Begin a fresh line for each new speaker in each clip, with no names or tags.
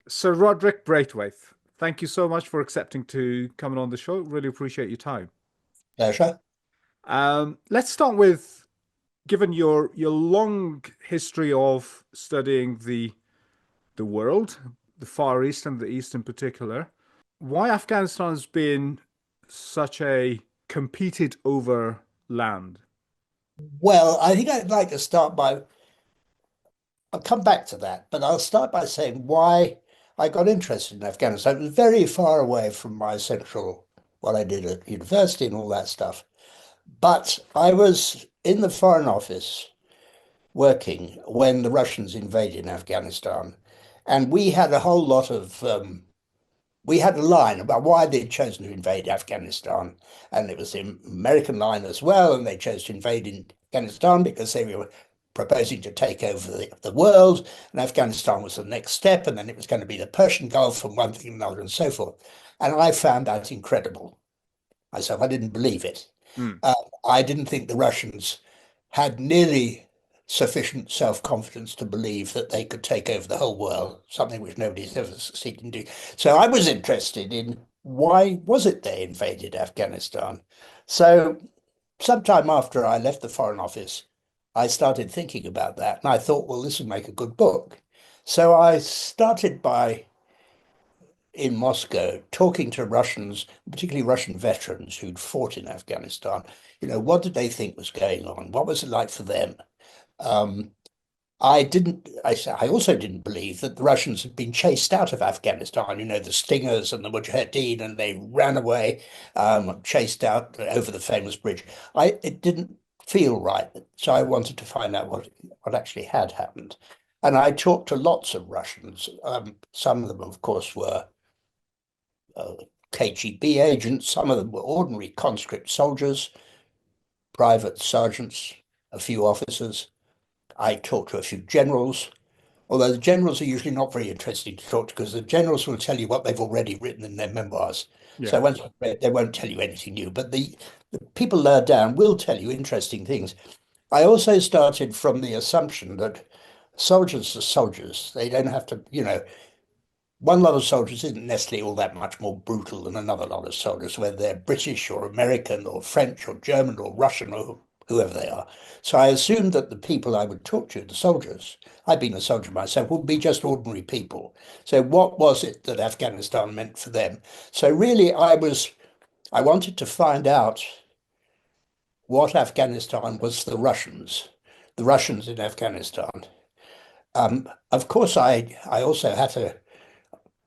Sir Rodric Braithwaite, thank you so much for accepting to coming on the show. Really appreciate your time.
Pleasure.
Let's start with, given your long history of studying the world, the Far East and the East in particular, why Afghanistan has been such a competed over land.
Well, I think I'd like to start by, I'll come back to that, but I'll start by saying why I got interested in Afghanistan. It was very far away from my central, what I did at university and all that stuff. But I was in the Foreign Office working when the Russians invaded Afghanistan. And we had a whole lot of we had a line about why they'd chosen to invade Afghanistan. And it was the American line as well. And they chose to invade in Afghanistan because they were proposing to take over the world. And Afghanistan was the next step. And then it was going to be the Persian Gulf and one thing and another and so forth. And I found that incredible myself. I didn't believe it.
Mm.
Uh, I didn't think the Russians had nearly sufficient self-confidence to believe that they could take over the whole world, something which nobody's ever succeeded in doing. So I was interested in why was it they invaded Afghanistan? So sometime after I left the Foreign Office, I started thinking about that, and I thought, well, this would make a good book. So I started by in Moscow talking to Russians, particularly Russian veterans who'd fought in Afghanistan. What did they think was going on? What was it like for them? Um, I also didn't believe that the Russians had been chased out of Afghanistan, the Stingers and the Mujahideen, and they ran away, chased out over the famous bridge. It didn't feel right. So I wanted to find out what actually had happened. And I talked to lots of Russians. Some of them, of course, were KGB agents. Some of them were ordinary conscript soldiers, private sergeants, a few officers. I talked to a few generals, although the generals are usually not very interesting to talk to because the generals will tell you what they've already written in their memoirs. So
Yeah.
once you've read, they won't tell you anything new. But the people lower down will tell you interesting things. I also started from the assumption that soldiers are soldiers. They don't have to, one lot of soldiers isn't necessarily all that much more brutal than another lot of soldiers, whether they're British or American or French or German or Russian or whoever they are. So I assumed that the people I would talk to, the soldiers, I've been a soldier myself, would be just ordinary people. So what was it that Afghanistan meant for them? So really, I wanted to find out what Afghanistan was for the Russians in Afghanistan. Of course, I also had to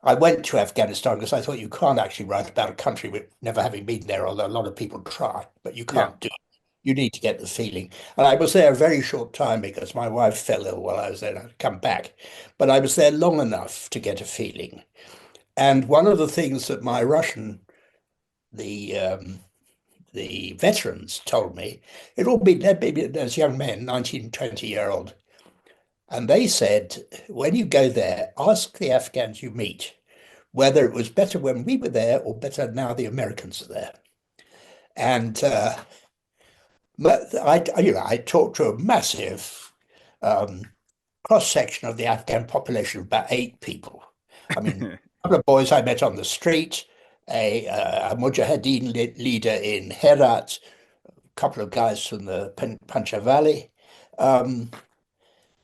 I went to Afghanistan because I thought you can't actually write about a country with never having been there, although a lot of people try, but you
Yeah.
can't do it. You need to get the feeling. And I was there a very short time because my wife fell ill while I was there and I had to come back. But I was there long enough to get a feeling. And one of the things that my Russian, the the veterans told me, they'd been as young men, 19, 20-year-old. And they said, when you go there, ask the Afghans you meet whether it was better when we were there or better now the Americans are there. And but I talked to a massive um, cross section of the Afghan population of about 8 people. I mean, a couple of boys I met on the street, a Mujahideen leader in Herat, a couple of guys from the Panjshir Valley. Um,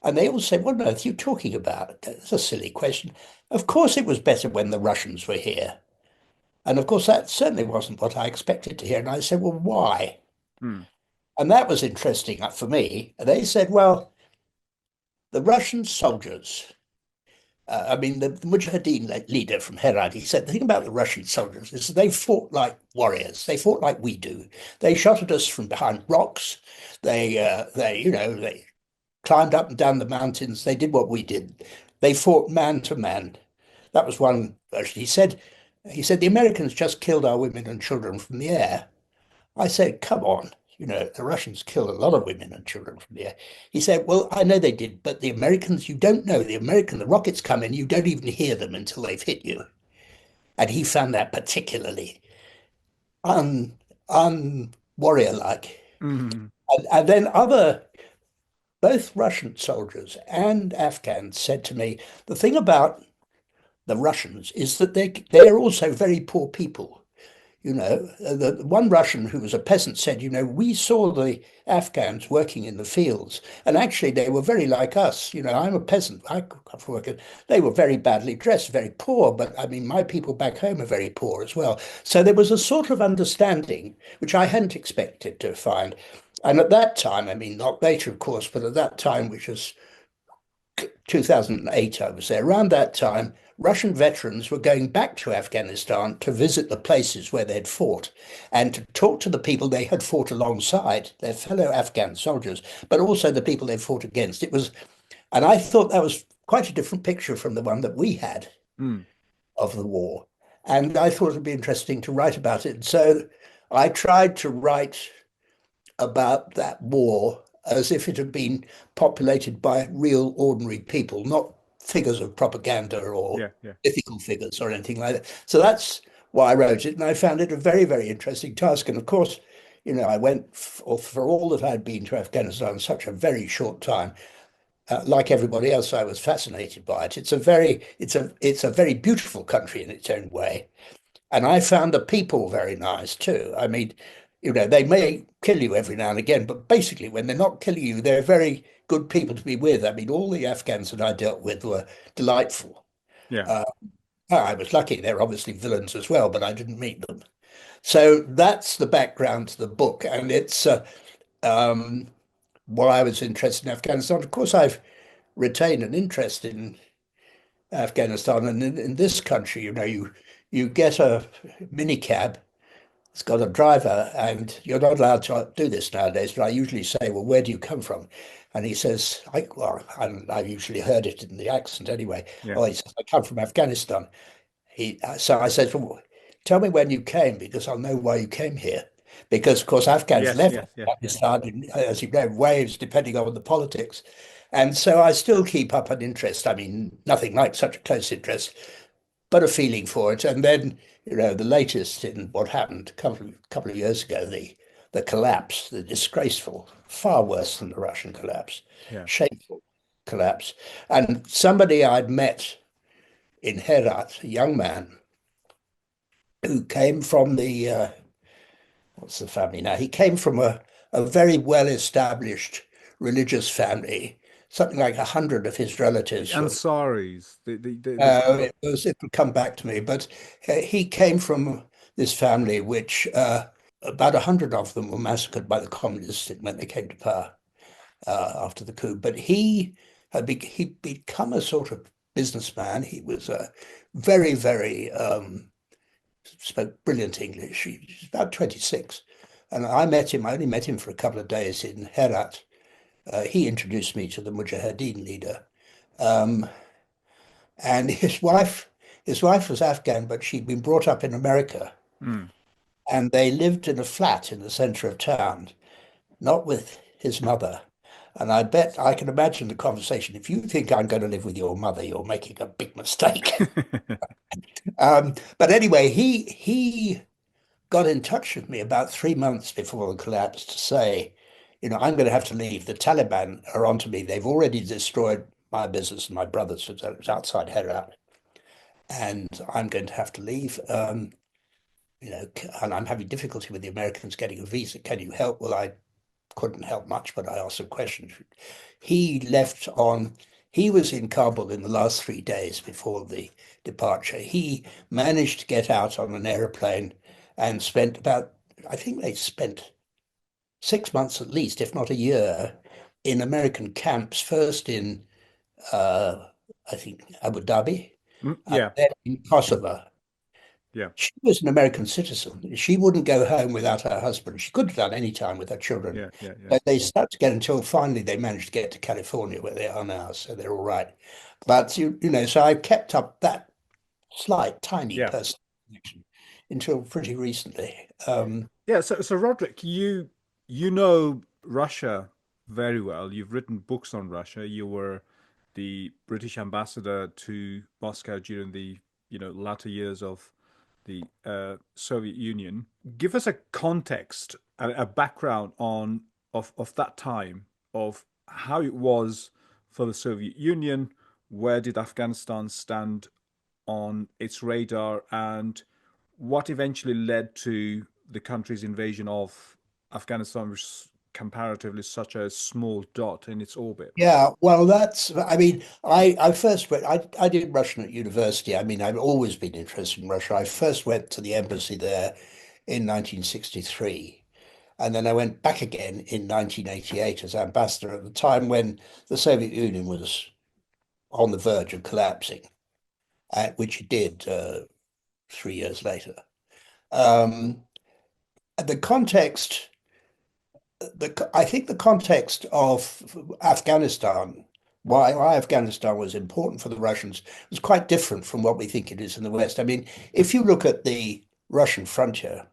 and they all said, what on earth are you talking about? That's a silly question. Of course, it was better when the Russians were here. And of course, that certainly wasn't what I expected to hear. And I said, well, why?
Mm.
And that was interesting for me. They said, well, the Russian soldiers, the Mujahideen leader from Herat, he said, the thing about the Russian soldiers is they fought like warriors. They fought like we do. They shot at us from behind rocks. They climbed up and down the mountains. They did what we did. They fought man to man. That was one version. He said the Americans just killed our women and children from the air. I said, come on, the Russians killed a lot of women and children from the air. He said, well, I know they did, but the Americans, you don't know. The rockets come in, you don't even hear them until they've hit you. And he found that particularly warrior-like.
Mm.
And then both Russian soldiers and Afghans said to me, the thing about the Russians, is that they're also very poor people. The one Russian who was a peasant said, we saw the Afghans working in the fields, and actually they were very like us. I'm a peasant. I come from work. They were very badly dressed, very poor, but I mean, my people back home are very poor as well. So there was a sort of understanding, which I hadn't expected to find. And at that time, I mean, not later, of course, but at that time, which was 2008, I was there. Around that time, Russian veterans were going back to Afghanistan to visit the places where they'd fought and to talk to the people they had fought alongside, their fellow Afghan soldiers, but also the people they fought against. And I thought that was quite a different picture from the one that we had
Mm.
of the war. And I thought it'd be interesting to write about it. So I tried to write about that war as if it had been populated by real ordinary people, not figures of propaganda or
Yeah, yeah.
mythical figures or anything like that. So that's why I wrote it. And I found it a very, very interesting task. And of course, I went for all that I'd been to Afghanistan in such a very short time. Like everybody else, I was fascinated by it. It's a very beautiful country in its own way. And I found the people very nice too. I mean, they may kill you every now and again, but basically, when they're not killing you, they're very good people to be with. I mean, all the Afghans that I dealt with were delightful.
Yeah.
Uh, I was lucky. They're obviously villains as well, but I didn't meet them. So that's the background to the book. And it's um, why I was interested in Afghanistan. Of course, I've retained an interest in Afghanistan and in this country. You get a minicab. It's got a driver, and you're not allowed to do this nowadays. But I usually say, "Well, where do you come from?" And he says, I've usually heard it in the accent anyway.
Yeah.
Oh, he says, "I come from Afghanistan." So I said, "Well, tell me when you came, because I'll know why you came here." Because, of course, Afghans
Yes,
left
yes, yeah, yeah.
Afghanistan, as you know, waves depending on the politics. And so I still keep up an interest. I mean, nothing like such a close interest, but a feeling for it. And then, the latest in what happened a couple of years ago, the collapse, the disgraceful, far worse than the Russian collapse,
Yeah.
shameful collapse. And somebody I'd met in Herat, a young man who came from what's the family now? He came from a very well-established religious family. Something like 100 of his
The
relatives were
Ansaris, the
it'll come back to me, but he came from this family which about 100 of them were massacred by the communists when they came to power after the coup. But he'd become a sort of businessman. He was very, very spoke brilliant English. He was about 26. And I met him, I only met him for a couple of days in Herat. He introduced me to the Mujahideen leader. Um, and his wife was Afghan, but she'd been brought up in America,
mm.
and they lived in a flat in the center of town, not with his mother. And I bet I can imagine the conversation. If you think I'm going to live with your mother, you're making a big mistake. But anyway, he got in touch with me about 3 months before the collapse to say, I'm going to have to leave. The Taliban are onto me. They've already destroyed my business and my brother's. It was outside Herat, and I'm going to have to leave. And I'm having difficulty with the Americans getting a visa. Can you help? Well, I couldn't help much, but I asked some questions. He left on, he was in Kabul in the last 3 days before the departure. He managed to get out on an aeroplane and I think they spent 6 months at least, if not a year, in American camps, first in, uh, I think, Abu Dhabi,
Mm,
and
yeah,
then in Kosovo.
yeah,
She was an American citizen. She wouldn't go home without her husband. She could have done any time with her children.
yeah, yeah, yeah,
But they stuck together until finally they managed to get to California, where they are now, so they're all right. But so I kept up that slight, tiny
yeah.
personal connection until pretty recently.
Yeah, so Roderick, you know Russia very well. You've written books on Russia. You were the British ambassador to Moscow during the, latter years of the Soviet Union. Give us a context, a background on of that time, of how it was for the Soviet Union. Where did Afghanistan stand on its radar, and what eventually led to the country's invasion of Afghanistan, which is comparatively such a small dot in its orbit?
Yeah, well, I mean, I first went, I did Russian at university. I mean, I've always been interested in Russia. I first went to the embassy there in 1963. And then I went back again in 1988 as ambassador at the time when the Soviet Union was on the verge of collapsing, which it did 3 years later. Um, the context, I think the context of Afghanistan, why Afghanistan was important for the Russians, was quite different from what we think it is in the West. I mean, if you look at the Russian frontier,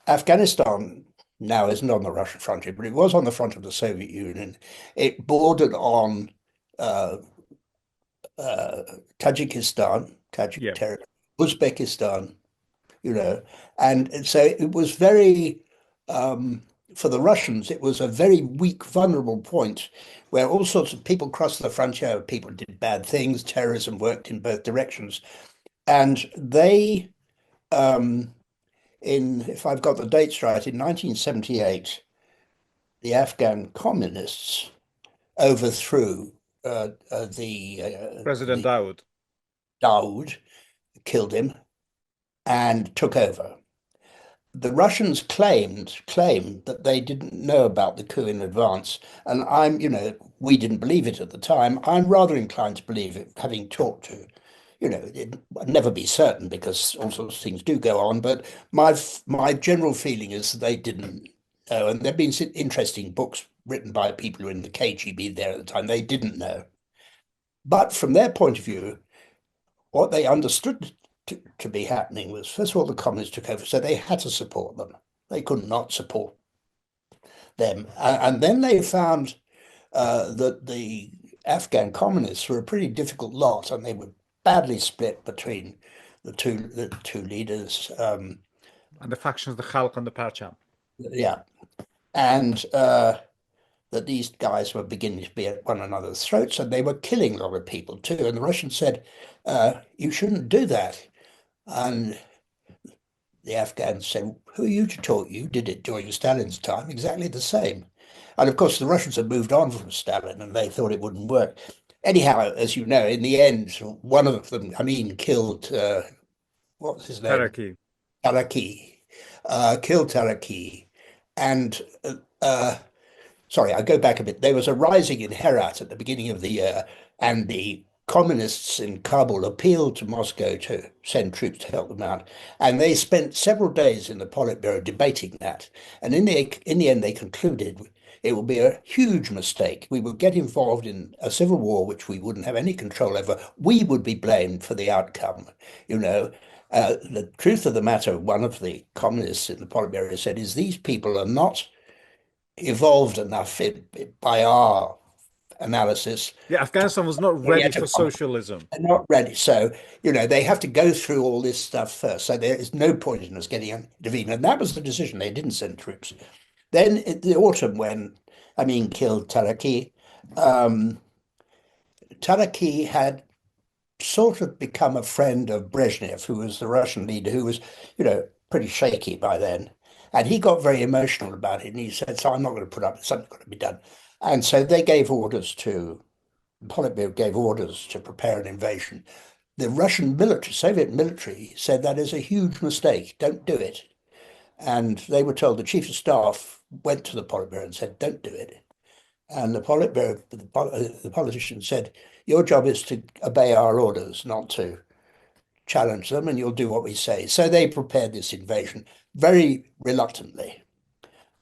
Afghanistan now isn't on the Russian frontier, but it was on the front of the Soviet Union. It bordered on uh, uh, Tajikistan, Tajik
Yeah.
territory, Uzbekistan, and so it was very, um, for the Russians, it was a very weak, vulnerable point where all sorts of people crossed the frontier, people did bad things, terrorism worked in both directions, and they, if I've got the dates right, in 1978, the Afghan communists overthrew
President
the
Daoud.
Daoud, killed him, and took over. The Russians claimed that they didn't know about the coup in advance, and we didn't believe it at the time. I'm rather inclined to believe it, having talked to, it would never be certain because all sorts of things do go on. But my general feeling is that they didn't know, and there've been some interesting books written by people who were in the KGB there at the time. They didn't know, but from their point of view, what they understood to be happening was, first of all, the communists took over, so they had to support them. They could not support them. And then they found that the Afghan communists were a pretty difficult lot, and they were badly split between the two leaders.
And the factions, the Khalq and the Parcham.
Yeah, and that these guys were beginning to be at one another's throats, and they were killing a lot of people too. And the Russians said, "You shouldn't do that." And the Afghans said, "Who are you to talk? You did it during Stalin's time, exactly the same." And of course, the Russians had moved on from Stalin and they thought it wouldn't work. Anyhow, as you know, in the end, one of them, I mean, killed, what was his name?
Taraki.
Taraki, killed Taraki. And sorry, I go back a bit. There was a rising in Herat at the beginning of the year, and the communists in Kabul appealed to Moscow to send troops to help them out. And they spent several days in the Politburo debating that. And in the end, they concluded it would be a huge mistake. We would get involved in a civil war which we wouldn't have any control over. We would be blamed for the outcome, you know. The truth of the matter, one of the communists in the Politburo said, is these people are not evolved enough by our analysis
Yeah,
to
Afghanistan was not
carry
ready
out a
for
combat.
socialism.
They're not ready. So, they have to go through all this stuff first. So there is no point in us getting intervened. And that was the decision. They didn't send troops. Then in the autumn, when Amin killed Taraki, um, Taraki had sort of become a friend of Brezhnev, who was the Russian leader, who was, pretty shaky by then. And he got very emotional about it. And he said, so I'm not going to put up, something's got to be done. And so they gave orders to, Politburo gave orders to prepare an invasion. The Russian military, Soviet military, said that is a huge mistake. Don't do it. And they were told, the chief of staff went to the Politburo and said, don't do it. And the Politburo, the politician said, your job is to obey our orders, not to challenge them, and you'll do what we say. So they prepared this invasion very reluctantly.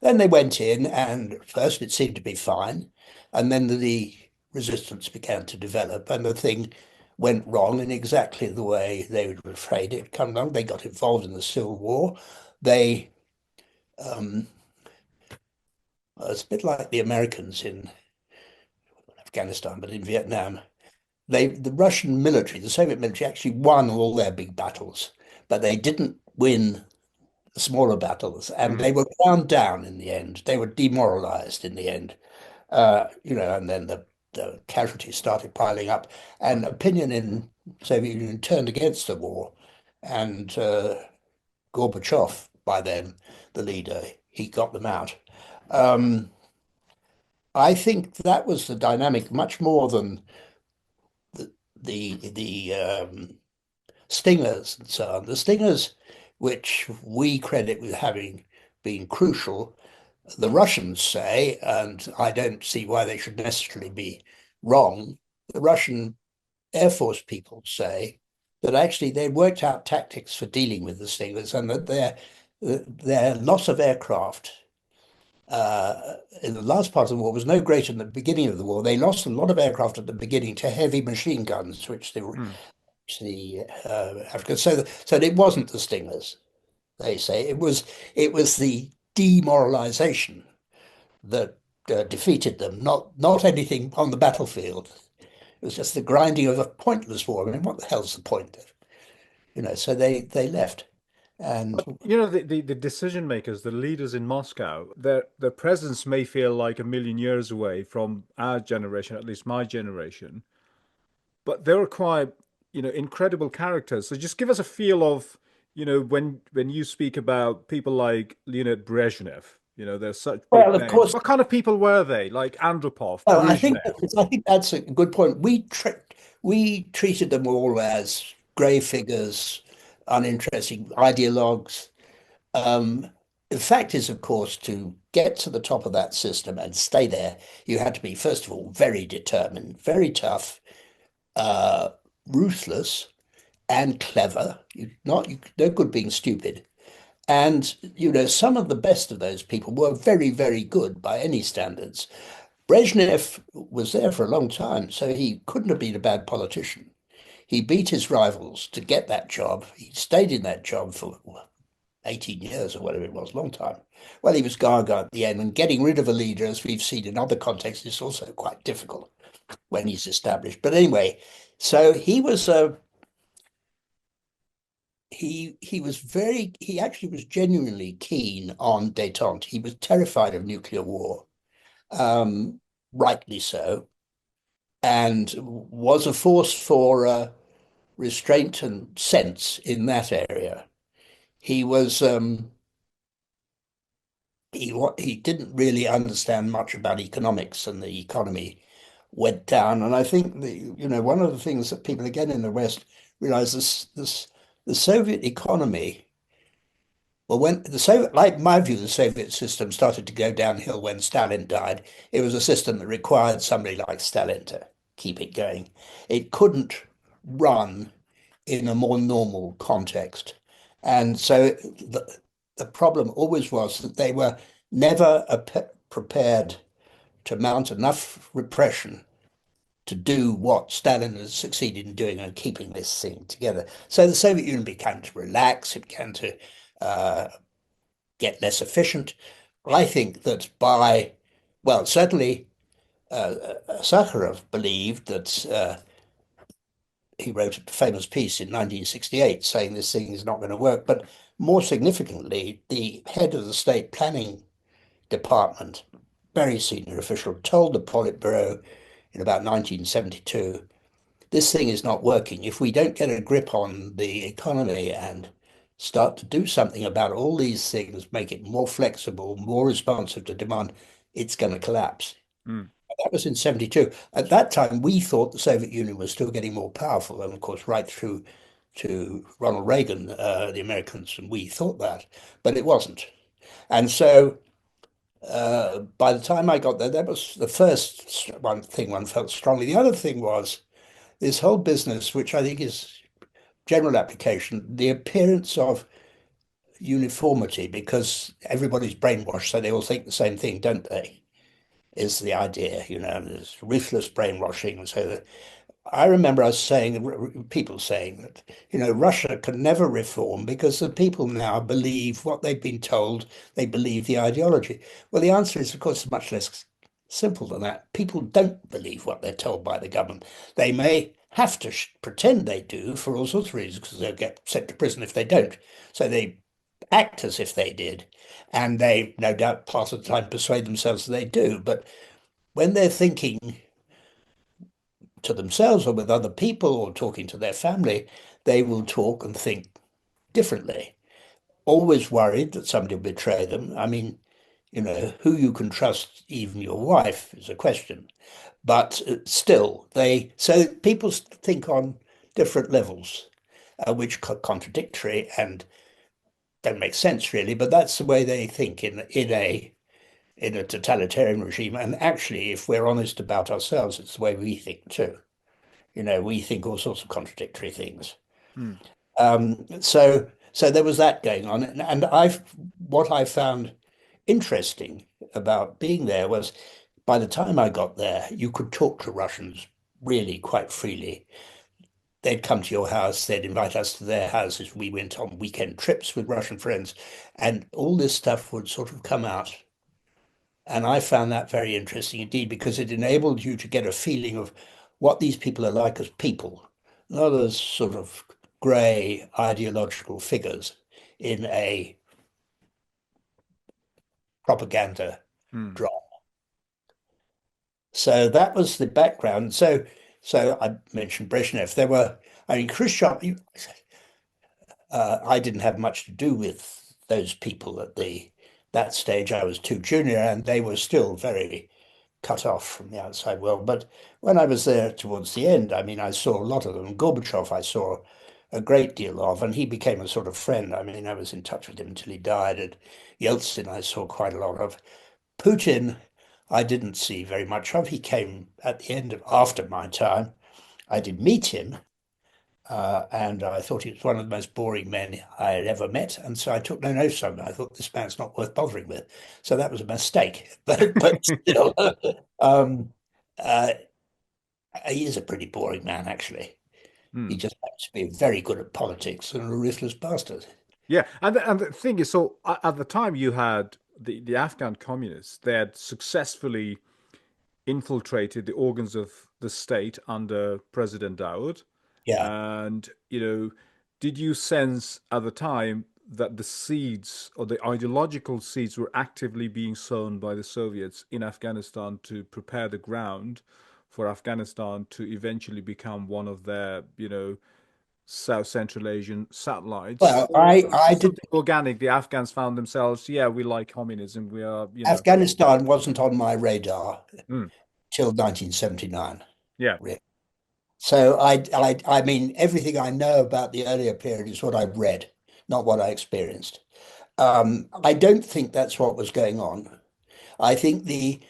Then they went in, and at first it seemed to be fine. And then the resistance began to develop, and the thing went wrong in exactly the way they were afraid it'd come wrong. They got involved in the Civil War. They, um, it's a bit like the Americans in Afghanistan, but in Vietnam. The Russian military, the Soviet military actually won all their big battles, but they didn't win the smaller battles, and
Mhm.
they were ground down in the end. They were demoralized in the end. And then the the casualties started piling up, and opinion in Soviet Union turned against the war. And Gorbachev, by then the leader, he got them out. Um, I think that was the dynamic much more than the stingers and so on. The stingers, which we credit with having been crucial, the Russians say, and I don't see why they should necessarily be wrong. The Russian Air Force people say that actually they worked out tactics for dealing with the stingers, and that their loss of aircraft in the last part of the war was no greater than the beginning of the war. They lost a lot of aircraft at the beginning to heavy machine guns, which
Mm.
the Afghans. So it wasn't the stingers. They say it was the demoralization that defeated them, not anything on the battlefield. It was just the grinding of a pointless war. I mean, what the hell's the point? So they left, and
You know, the decision makers, the leaders in Moscow, their presence may feel like a million years away from our generation, at least my generation, but they were quite, incredible characters. So just give us a feel of, when you speak about people like Leonid Brezhnev, they're such big
well, of
names.
course,
What kind of people were they? Like Andropov,
well,
Brezhnev?
I think that's a good point. We treated them all as grey figures, uninteresting ideologues. Um, the fact is, of course, to get to the top of that system and stay there, you had to be, first of all, very determined, very tough, uh, ruthless, and clever. No good being stupid. And some of the best of those people were very, very good by any standards. Brezhnev was there for a long time, so he couldn't have been a bad politician. He beat his rivals to get that job. He stayed in that job for 18 years or whatever it was, long time. Well, he was Gaga at the end, and getting rid of a leader, as we've seen in other contexts, is also quite difficult when he's established. But anyway, so he actually was genuinely keen on détente. He was terrified of nuclear war, um, rightly so, and was a force for restraint and sense in that area. He was he didn't really understand much about economics, and the economy went down. And I think one of the things that people again in the West realize this the Soviet economy. Well, when the Soviet, like my view, the Soviet system started to go downhill when Stalin died. It was a system that required somebody like Stalin to keep it going. It couldn't run in a more normal context. And so the problem always was that they were never prepared to mount enough repression to do what Stalin has succeeded in doing and keeping this thing together. So the Soviet Union began to relax, it began to uh, get less efficient. I think that well, certainly Sakharov believed that he wrote a famous piece in 1968 saying this thing is not going to work. But more significantly, the head of the state planning department, very senior official, told the Politburo in about 1972, this thing is not working. If we don't get a grip on the economy and start to do something about all these things, make it more flexible, more responsive to demand, it's going to collapse.
Mm.
That was in 72. At that time, we thought the Soviet Union was still getting more powerful, and of course, right through to Ronald Reagan, the Americans, and we thought that, but it wasn't. And so by the time I got there, that was the first one thing one felt strongly. The other thing was this whole business, which I think is general application, the appearance of uniformity, because everybody's brainwashed, so they all think the same thing, don't they? Is the idea, there's ruthless brainwashing. So I remember us saying, people saying that, Russia can never reform because the people now believe what they've been told, they believe the ideology. Well, the answer is, of course, much less simple than that. People don't believe what they're told by the government. They may have to pretend they do for all sorts of reasons because they'll get sent to prison if they don't. So they act as if they did. And they, no doubt, part of the time persuade themselves that they do. But when they're thinking to themselves or with other people or talking to their family, they will talk and think differently. Always worried that somebody will betray them. I mean, who you can trust, even your wife, is a question. But still, so people think on different levels, which contradictory and don't make sense really. But that's the way they think in a totalitarian regime. And actually, if we're honest about ourselves, it's the way we think too. We think all sorts of contradictory things.
Hmm.
So there was that going on, and what I found interesting about being there was by the time I got there, you could talk to Russians really quite freely. They'd come to your house, they'd invite us to their houses. We went on weekend trips with Russian friends, and all this stuff would sort of come out. And I found that very interesting indeed, because it enabled you to get a feeling of what these people are like as people, not as sort of grey ideological figures in a propaganda
Hmm.
drama. So that was the background. So I mentioned Brezhnev. I mean, Khrushchev, I didn't have much to do with those people at that stage. I was too junior, and they were still very cut off from the outside world. But when I was there towards the end, I mean, I saw a lot of them. Gorbachev, I saw a great deal of, and he became a sort of friend. I mean, I was in touch with him until he died. And Yeltsin, I saw quite a lot of. Putin, I didn't see very much of. He came at the end of after my time. I did meet him, and I thought he was one of the most boring men I had ever met. And so I took no notice of him. I thought this man's not worth bothering with. So that was a mistake. But still, um, uh, he is a pretty boring man, actually.
Hmm.
He just happens to be very good at politics and a ruthless bastard.
Yeah, and the thing is, so at the time you had the Afghan communists, they had successfully infiltrated the organs of the state under President Daoud.
Yeah.
And, did you sense at the time that the seeds or the ideological seeds were actively being sown by the Soviets in Afghanistan to prepare the ground for Afghanistan to eventually become one of their, South Central Asian satellites?
Well,
Or was it
I
just
did.
something organic? The Afghans found themselves, yeah, we like communism. We are,
Afghanistan wasn't on my radar
mm,
till 1979.
yeah.
Really. So I mean, everything I know about the earlier period is what I've read, not what I experienced. I don't think that's what was going on. I think the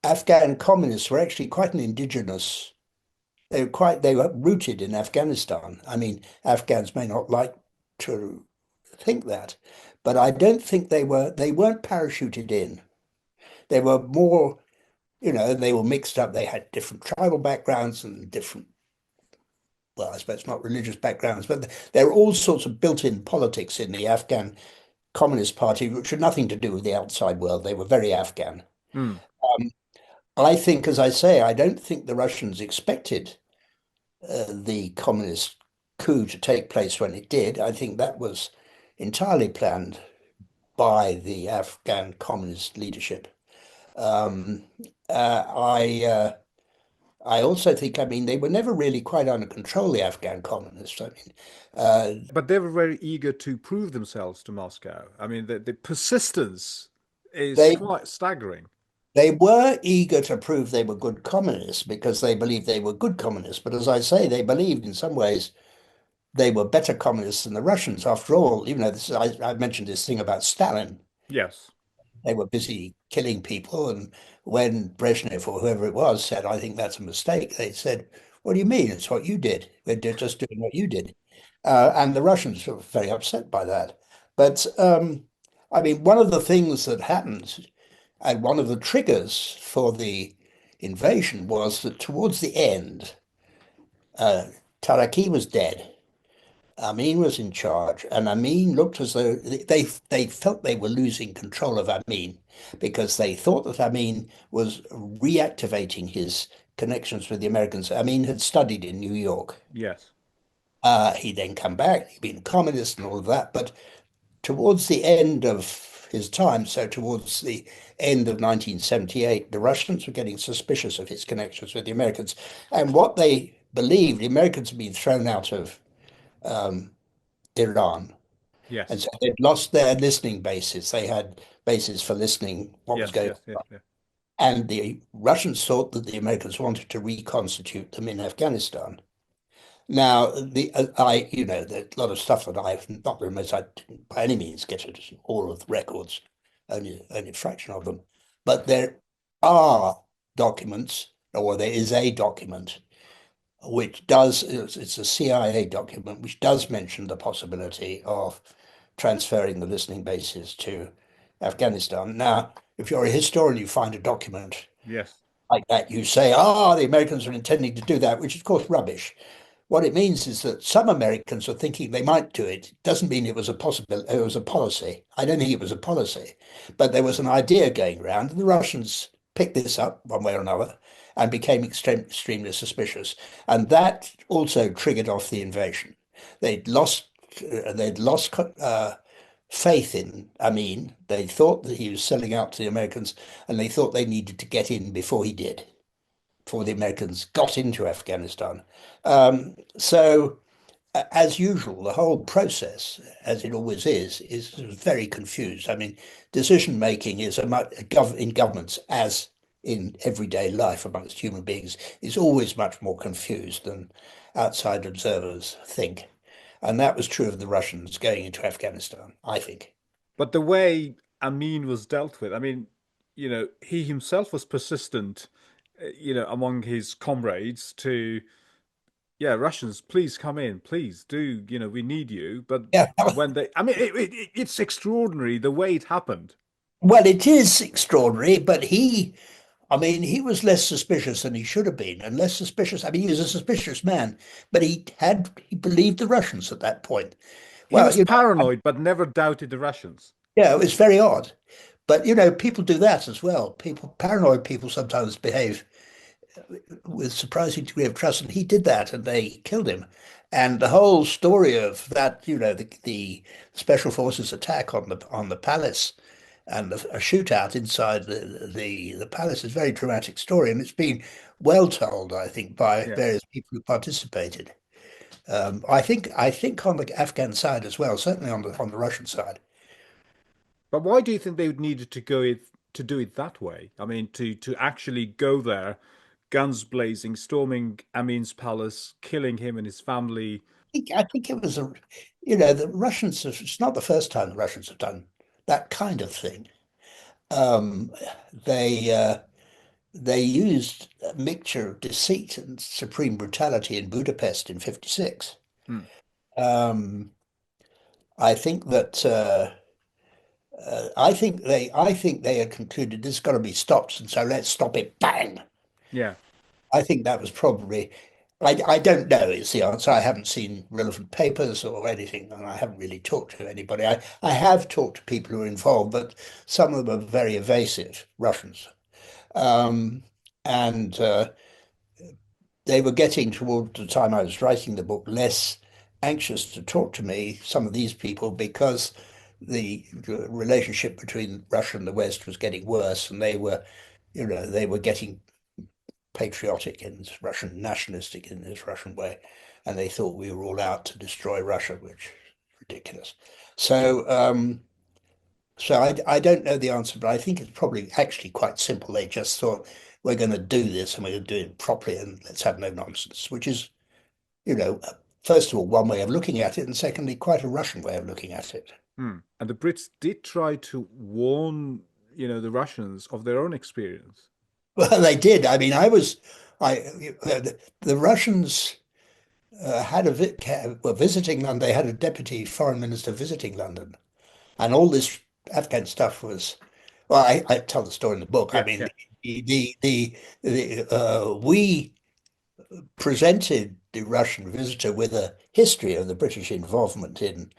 Afghan communists were actually quite an indigenous. They were rooted in Afghanistan. I mean, Afghans may not like to think that, but I don't think they weren't parachuted in. They were more, they were mixed up. They had different tribal backgrounds and different, well, I suppose not religious backgrounds, but there are all sorts of built-in politics in the Afghan Communist Party, which had nothing to do with the outside world. They were very Afghan.
Mm.
Um, I think, as I say, I don't think the Russians expected the communist coup to take place when it did. I think that was entirely planned by the Afghan communist leadership. Um, uh, I uh, I also think, I mean, they were never really quite under control, the Afghan communists. I mean, uh,
But they were very eager to prove themselves to Moscow. I mean, the persistence is
they
quite staggering.
they were eager to prove they were good communists because they believed they were good communists. But as I say, they believed in some ways they were better communists than the Russians. After all, I mentioned this thing about Stalin.
Yes.
They were busy killing people. And when Brezhnev or whoever it was said, I think that's a mistake, they said, what do you mean? It's what you did. We're just doing what you did. And the Russians were very upset by that. But I mean, one of the things that happened and one of the triggers for the invasion was that towards the end, uh, Taraki was dead. Amin was in charge, and Amin looked as though they felt they were losing control of Amin because they thought that Amin was reactivating his connections with the Americans. Amin had studied in New York.
Yes.
He then come back, he'd been a communist and all of that, but towards the end of his time. So towards the end of 1978, the Russians were getting suspicious of his connections with the Americans. And what they believed, the Americans had been thrown out of um, Iran. And
Yes.
so they'd lost their listening bases. They had bases for listening what was
Yes.
going
Yes. Yeah.
on.
Yeah.
And the Russians thought that the Americans wanted to reconstitute them in Afghanistan. Now, there's a lot of stuff that I've not the most, I didn't by any means get it all of the records, only a fraction of them. But there are documents, or there is a document which does, it's a CIA document, which does mention the possibility of transferring the listening bases to Afghanistan. Now, if you're a historian, you find a document
Yes.
like that, you say, the Americans are intending to do that, which is, of course, rubbish. What it means is that some Americans are thinking they might do it. It doesn't mean it was a possibility, it was a policy. I don't think it was a policy, but there was an idea going around, and the Russians picked this up one way or another and became extremely suspicious. And that also triggered off the invasion. They'd lost faith in Amin. They thought that he was selling out to the Americans, and they thought they needed to get in before he did, before the Americans got into Afghanistan. So, as usual, the whole process, as it always is very confused. I mean, decision making is in governments, as in everyday life amongst human beings, is always much more confused than outside observers think. And that was true of the Russians going into Afghanistan, I think.
But the way Amin was dealt with, I mean, he himself was persistent, among his comrades to, yeah, Russians, please come in, please do, we need you. But
Yeah,
when they, I mean, it's extraordinary the way it happened.
well, it is extraordinary, but I mean, he was less suspicious than he should have been, and less suspicious. I mean, he was a suspicious man, but he believed the Russians at that point.
He
Well,
was paranoid, but never doubted the Russians.
yeah, it was very odd. But people do that as well. Paranoid people sometimes behave with surprising degree of trust, and he did that, and they killed him. And the whole story of that, the special forces attack on the palace and a shootout inside the palace is a very dramatic story, and it's been well told, I think, by
Yes.
various people who participated. I think on the Afghan side as well, certainly on the Russian side.
But why do you think they would needed to do it that way? I mean, to actually go there, guns blazing, storming Amin's palace, killing him and his family.
I think it was the Russians. It's not the first time the Russians have done that kind of thing. Um, they they used a mixture of deceit and supreme brutality in Budapest in '56.
Hmm.
Um, I think that I think they had concluded this has got to be stopped, and so let's stop it. Bang!
Yeah.
I think that was probably. I don't know is the answer. I haven't seen relevant papers or anything, and I haven't really talked to anybody. I have talked to people who are involved, but some of them are very evasive, Russians. Um, and they were getting toward the time I was writing the book less anxious to talk to me, some of these people, because the relationship between Russia and the West was getting worse, and they were getting patriotic in this Russian, nationalistic in this Russian way, and they thought we were all out to destroy Russia, which is ridiculous. So, so I don't know the answer, but I think it's probably actually quite simple. They just thought we're going to do this and we're going to do it properly, and let's have no nonsense, which is, you know, first of all, one way of looking at it, and secondly, quite a Russian way of looking at it.
Hmm. And the Brits did try to warn, the Russians of their own experience.
Well, they did. I mean, the Russians were visiting London. They had a deputy foreign minister visiting London, and all this Afghan stuff was. Well, I tell the story in the book. I
Yeah,
mean,
yeah.
we presented the Russian visitor with a history of the British involvement in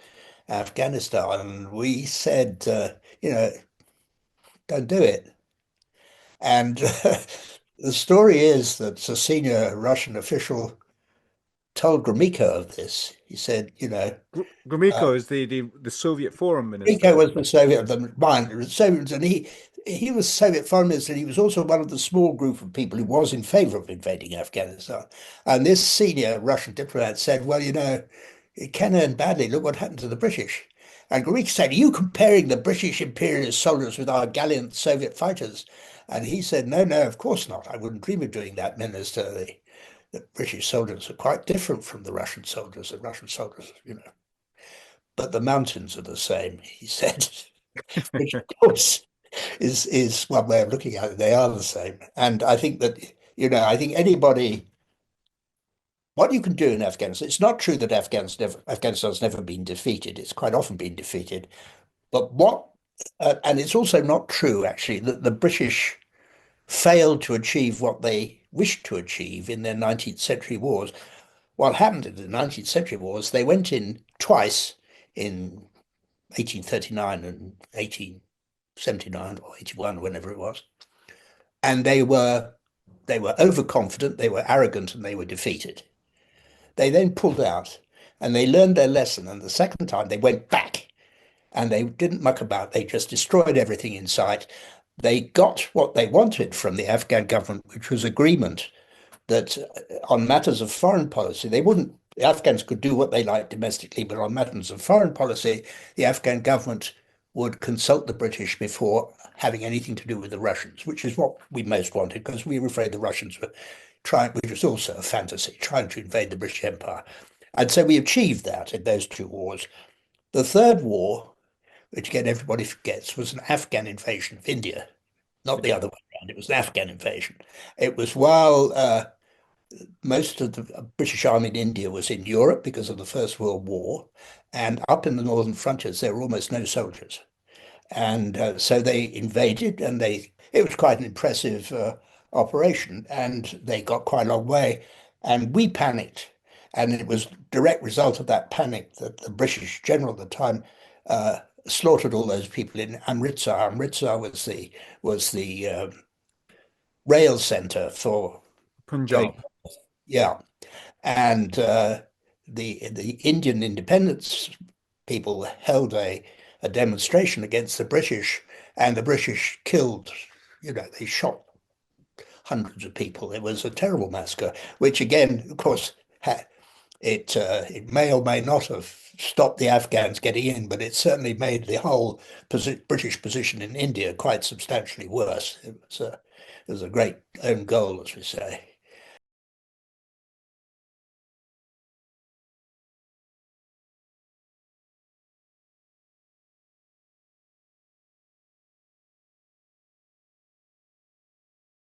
Afghanistan, and we said, don't do it. And the story is that a senior Russian official told Gromyko of this. He said, you know,
Gromyko is the Soviet foreign
Gromyko
minister.
was the Soviet of the mind, Soviets, and he was Soviet foreign minister, and he was also one of the small group of people who was in favor of invading Afghanistan. And this senior Russian diplomat said, well, you know, it can end badly. Look what happened to the British. And Gromyko said, are you comparing the British imperialist soldiers with our gallant Soviet fighters? And he said, no, no, of course not. I wouldn't dream of doing that, Minister. The British soldiers are quite different from the Russian soldiers. The Russian soldiers, you know, but the mountains are the same, he said, which of course is one way of looking at it. They are the same. And I think that, you know, I think anybody, what you can do in Afghanistan, it's not true that Afghanistan's never been defeated. It's quite often been defeated. But and it's also not true, actually, that the British failed to achieve what they wished to achieve in their 19th century wars. What happened in the 19th century wars, they went in twice in 1839 and 1879 or 81, whenever it was. And they were overconfident, they were arrogant, and they were defeated. They then pulled out and they learned their lesson. And the second time they went back and they didn't muck about. They just destroyed everything in sight. They got what they wanted from the Afghan government, which was agreement that on matters of foreign policy, the Afghans could do what they liked domestically, but on matters of foreign policy, the Afghan government would consult the British before having anything to do with the Russians, which is what we most wanted, because we were afraid the Russians were trying, which was also a fantasy, trying to invade the British Empire. And so we achieved that in those two wars. The third war, which again everybody forgets, was an Afghan invasion of India, not the other way around. It was an Afghan invasion. It was while most of the British army in India was in Europe because of the First World War, and up in the northern frontiers there were almost no soldiers, and so they invaded, and it was quite an impressive operation, and they got quite a long way, and we panicked, and it was direct result of that panic that the British general at the time slaughtered all those people in Amritsar. Amritsar was the rail center for going,
Punjab.
yeah. And the Indian independence people held a demonstration against the British, and the British killed, you know, they shot hundreds of people. It was a terrible massacre, which again, of course, it may or may not have stopped the Afghans getting in, but it certainly made the whole British position in India quite substantially worse. It was a great own goal, as we say.